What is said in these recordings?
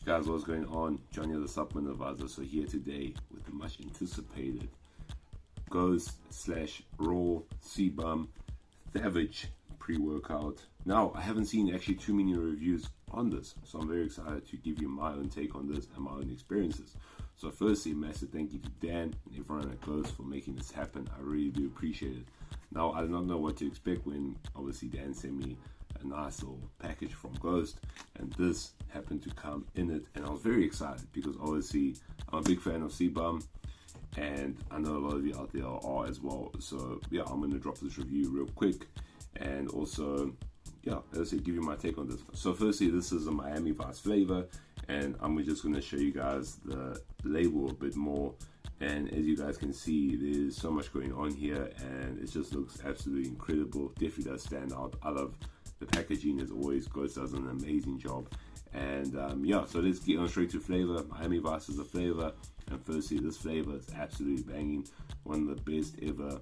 Guys, what's going on? Johnny the Supplement Advisor. So here today with the much anticipated Ghost/Raw CBUM Thavage pre-workout. Now, I haven't seen actually too many reviews on this, so I'm very excited to give you my own take on this and my own experiences. So firstly, a massive thank you to Dan and everyone at Ghost for making this happen. I really do appreciate it. Now, I did not know what to expect when obviously Dan sent me a nice little package from Ghost, and this happened to come in it, and I was very excited because obviously I'm a big fan of CBUM, and I know a lot of you out there are as well. So yeah, I'm going to drop this review real quick, and also yeah, let's give you my take on this. So firstly, this is a Miami Vice flavor, and I'm just going to show you guys the label a bit more. And as you guys can see, there's so much going on here, and it just looks absolutely incredible. Definitely does stand out. I love the packaging as always. Ghost does an amazing job. And yeah, so let's get on straight to flavor. Miami Vice is a flavor, and firstly, this flavor is absolutely banging. One of the best ever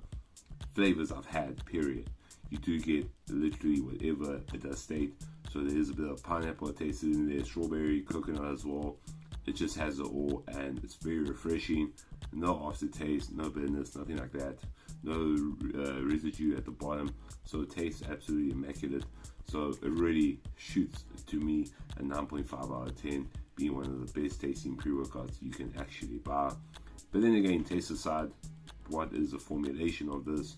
flavors I've had, period. You do get literally whatever it does state. So there is a bit of pineapple tasted in there, strawberry, coconut as well. It just has it all, and it's very refreshing. No aftertaste, no bitterness, nothing like that. No residue at the bottom, so it tastes absolutely immaculate. So it really shoots to me a 9.5 out of 10, being one of the best tasting pre-workouts you can actually buy. But then again, taste aside, what is the formulation of this,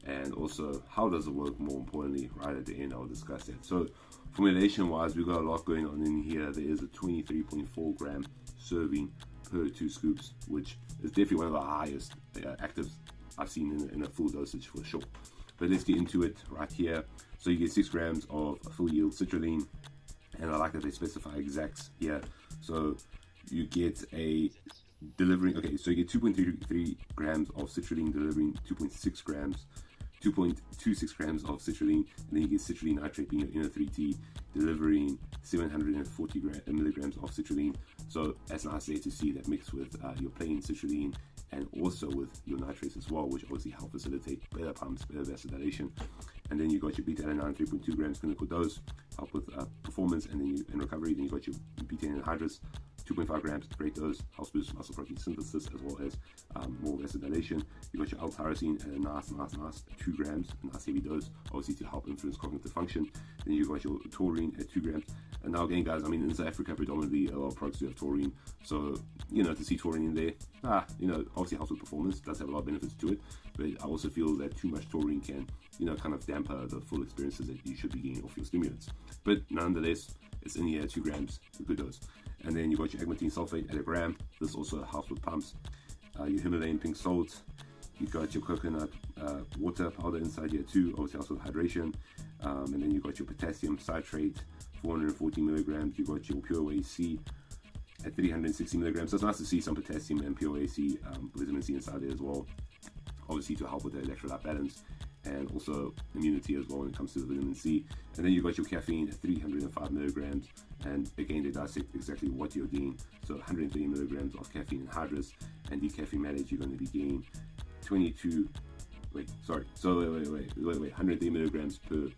and also how does it work? More importantly, right at the end I'll discuss that. So formulation wise, we got a lot going on in here. There is a 23.4 gram serving per 2 scoops, which is definitely one of the highest actives I've seen in a full dosage for sure. But let's get into it right here. So you get 6 grams of full yield citrulline, and I like that they specify exacts here. So you get a delivering, okay, so you get 2.33 grams of citrulline delivering 2.26 grams of citrulline, and then you get citrulline nitrate being your inner 3T delivering 740 milligrams of citrulline. So that's nice there to see that mixed with your plain citrulline and also with your nitrates as well, which obviously help facilitate better pumps, better vasodilation. And then you got your beta-alanine 3.2 grams clinical dose, help with performance, and then in recovery. Then you got your beta anhydrous 2.5 grams, great dose, helps boost muscle protein synthesis as well as more vasodilation. You got your L-tyrosine at a nice 2 grams, a nice heavy dose, obviously to help influence cognitive function. Then you got your taurine at 2 grams. And now again, guys, I mean, in South Africa, predominantly a lot of products do have taurine. So, you know, to see taurine in there, you know, obviously helps with performance, does have a lot of benefits to it. But I also feel that too much taurine can, you know, kind of damper the full experiences that you should be getting off your stimulants. But nonetheless, it's in here at 2 grams, a good dose. And then you got your agmatine sulfate at 1 gram. This also helps with pumps. Your Himalayan pink salt. You got your coconut water powder inside here too, obviously helps with hydration. And then you got your potassium citrate, 440 milligrams. You got your pure AC at 360 milligrams. So it's nice to see some potassium and pure AC, vitamin C inside there as well, obviously to help with the electrolyte balance and also immunity as well when it comes to the vitamin C. And then you got your caffeine at 305 milligrams, and again they dissect exactly what you're getting. So 130 milligrams of caffeine anhydrous, and decaffeine malate you're going to be getting 130 milligrams per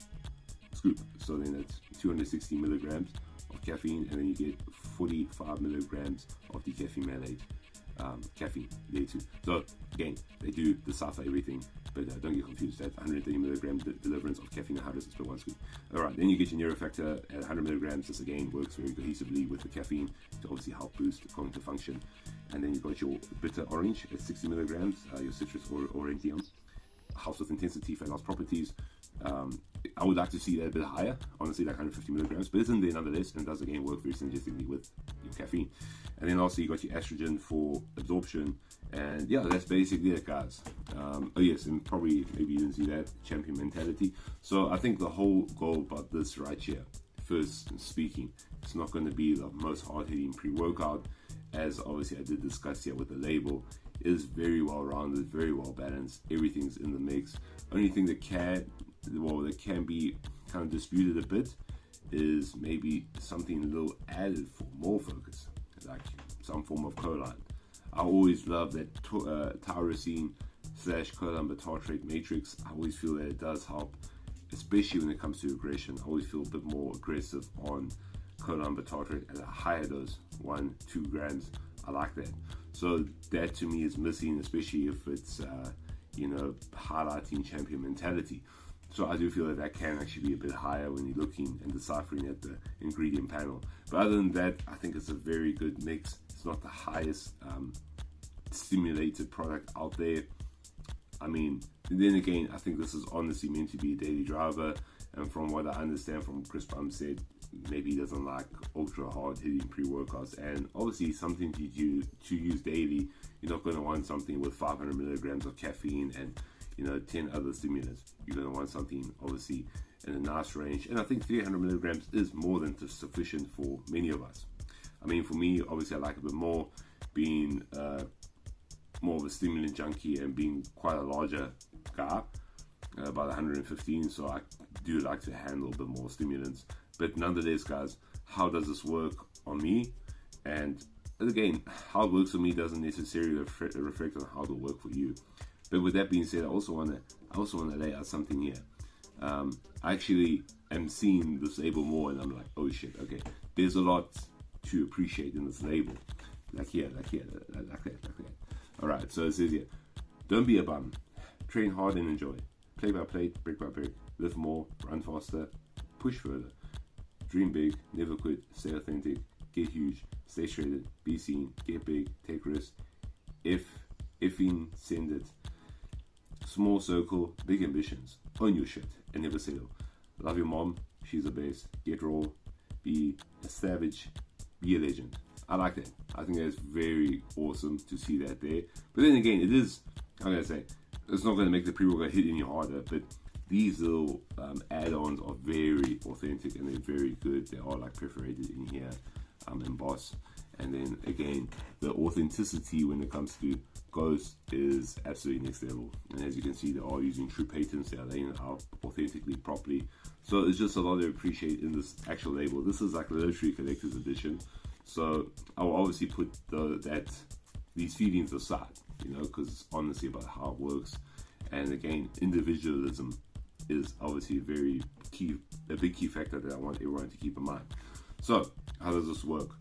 scoop. So then that's 260 milligrams of caffeine, and then you get 45 milligrams of decaffeine malate. Caffeine there too. So again, they do decipher everything, but don't get confused. That's 130 milligram deliverance of caffeine anhydrous per 1 scoop. Alright, then you get your neurofactor at 100 milligrams. This again works very cohesively with the caffeine to obviously help boost cognitive function. And then you got your bitter orange at 60 milligrams, your citrus aurantium, helps with intensity, fat loss properties. I would like to see that a bit higher, honestly, like 150 milligrams, but it's in there nonetheless, and does again work very synergistically with your caffeine. And then also you got your estrogen for absorption, and yeah, that's basically it, guys. Oh yes, and probably maybe you didn't see that, champion mentality. So I think the whole goal about this right here, first speaking, it's not going to be the most hard-hitting pre-workout, as obviously I did discuss here with the label. It is very well rounded, very well balanced, everything's in the mix. Only thing that can be kind of disputed a bit is maybe something a little added for more focus, like some form of choline. I always love that tyrosine / choline bitartrate matrix. I always feel that it does help, especially when it comes to aggression. I always feel a bit more aggressive on colon butyric at a higher dose, 1-2 grams. I like that. So that to me is missing, especially if it's highlighting champion mentality. So I do feel that that can actually be a bit higher when you're looking and deciphering at the ingredient panel. But other than that, I think it's a very good mix. It's not the highest stimulated product out there. I mean, then again, I think this is honestly meant to be a daily driver. And from what I understand from Chris Bum said, maybe he doesn't like ultra hard hitting pre-workouts. And obviously something to use daily. You're not going to want something with 500 milligrams of caffeine and 10 other stimulants. You're going to want something obviously in a nice range, and I think 300 milligrams is more than sufficient for many of us. I mean, for me, obviously I like a bit more, being more of a stimulant junkie and being quite a larger guy, about 115, so I do like to handle a bit more stimulants. But nonetheless, guys, how does this work on me? And again, how it works for me doesn't necessarily reflect on how it'll work for you. But with that being said, I also want to lay out something here. I actually am seeing this label more, and I'm like, oh shit, okay. There's a lot to appreciate in this label. Like that. All right, so it says here, don't be a bum. Train hard and enjoy. Play by play, brick by brick. Live more, run faster, push further. Dream big, never quit, stay authentic, get huge, stay shredded, be seen, get big, take risks. Effing send it. Small circle, big ambitions. Own your shit and never settle. Love your mom, she's the best. Get raw, be a savage, be a legend. I like that. I think that's very awesome to see that there. But then again, it is, I'm going to say, it's not going to make the pre-workout hit any harder, but these little add-ons are very authentic and they're very good. They are like perforated in here, embossed. And then again, the authenticity when it comes to Ghost is absolutely next level. And as you can see, they are using true patents. They are laying it out authentically, properly. So it's just a lot to appreciate in this actual label. This is like a literary collector's edition. So I will obviously put these feelings aside, because it's honestly about how it works. And again, individualism is obviously a big key factor that I want everyone to keep in mind. So how does this work?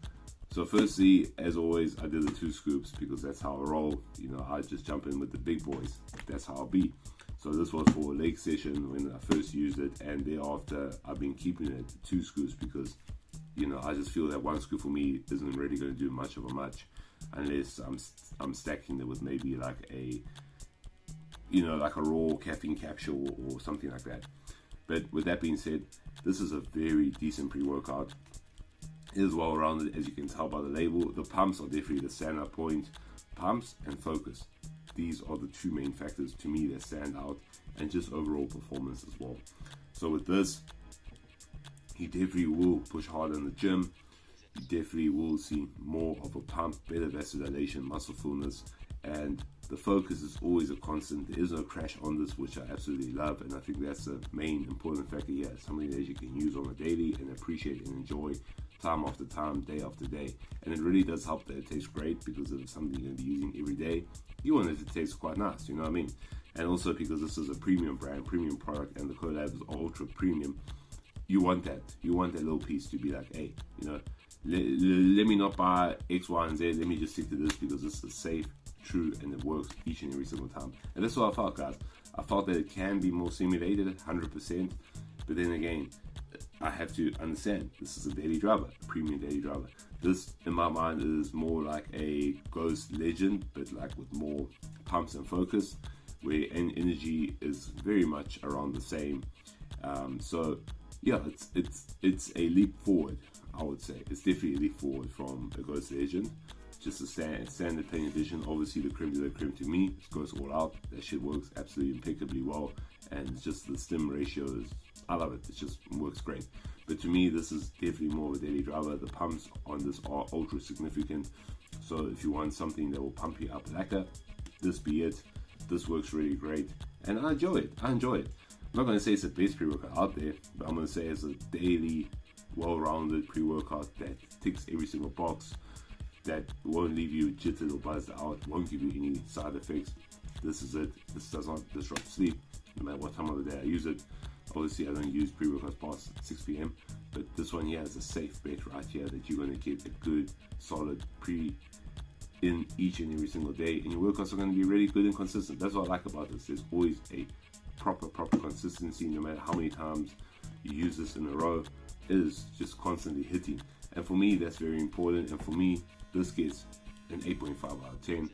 So firstly, as always, I did the 2 scoops because that's how I roll. I just jump in with the big boys. That's how I'll be. So this was for a leg session when I first used it, and thereafter I've been keeping it 2 scoops because I just feel that 1 scoop for me isn't really going to do much of a much unless I'm stacking it with maybe like a raw caffeine capsule or something like that. But with that being said, this is a very decent pre-workout. It is well rounded, as you can tell by the label. The pumps are definitely the standout point. Pumps and focus. These are the 2 main factors to me that stand out, and just overall performance as well. So with this, you definitely will push harder in the gym. You definitely will see more of a pump, better vasodilation, muscle fullness, and the focus is always a constant. There is no crash on this, which I absolutely love, and I think that's the main important factor here. Something that you can use on a daily and appreciate and enjoy time after time, day after day. And it really does help that it tastes great, because if it's something you're going to be using every day, you want it to taste quite nice, you know what I mean? And also because this is a premium brand, premium product, and the collabs are ultra premium, you want that little piece to be like, hey, let me not buy X, Y, and Z, let me just stick to this because this is safe, true, and it works each and every single time. And that's what I felt, guys. I felt that it can be more simulated, 100%, but then again, I have to understand this is a daily driver, a premium daily driver. This, in my mind, is more like a Ghost Legend, but like with more pumps and focus, where energy is very much around the same. So yeah, it's a leap forward, I would say. It's definitely a leap forward from a Ghost Legend. Just a standard plain edition. Obviously the creme de la creme to me, it goes all out. That shit works absolutely impeccably well, and just the stim ratios, I love it. It just works great. But to me, this is definitely more of a daily driver. The pumps on this are ultra significant. So if you want something that will pump you up lekker, this be it. This works really great, and I enjoy it. I'm not going to say it's the best pre-workout out there, but I'm going to say it's a daily, well-rounded pre-workout that ticks every single box, that won't leave you jittered or buzzed out, won't give you any side effects. This is it. This does not disrupt sleep, no matter what time of the day I use it. Obviously, I don't use pre-workouts past 6 p.m. But this one here is a safe bet right here that you're going to get a good solid pre in each and every single day, and your workouts are going to be really good and consistent. That's what I like about this. There's always a proper consistency. No matter how many times you use this in a row, it is just constantly hitting. And for me, that's very important. And for me, this gets an 8.5 out of 10.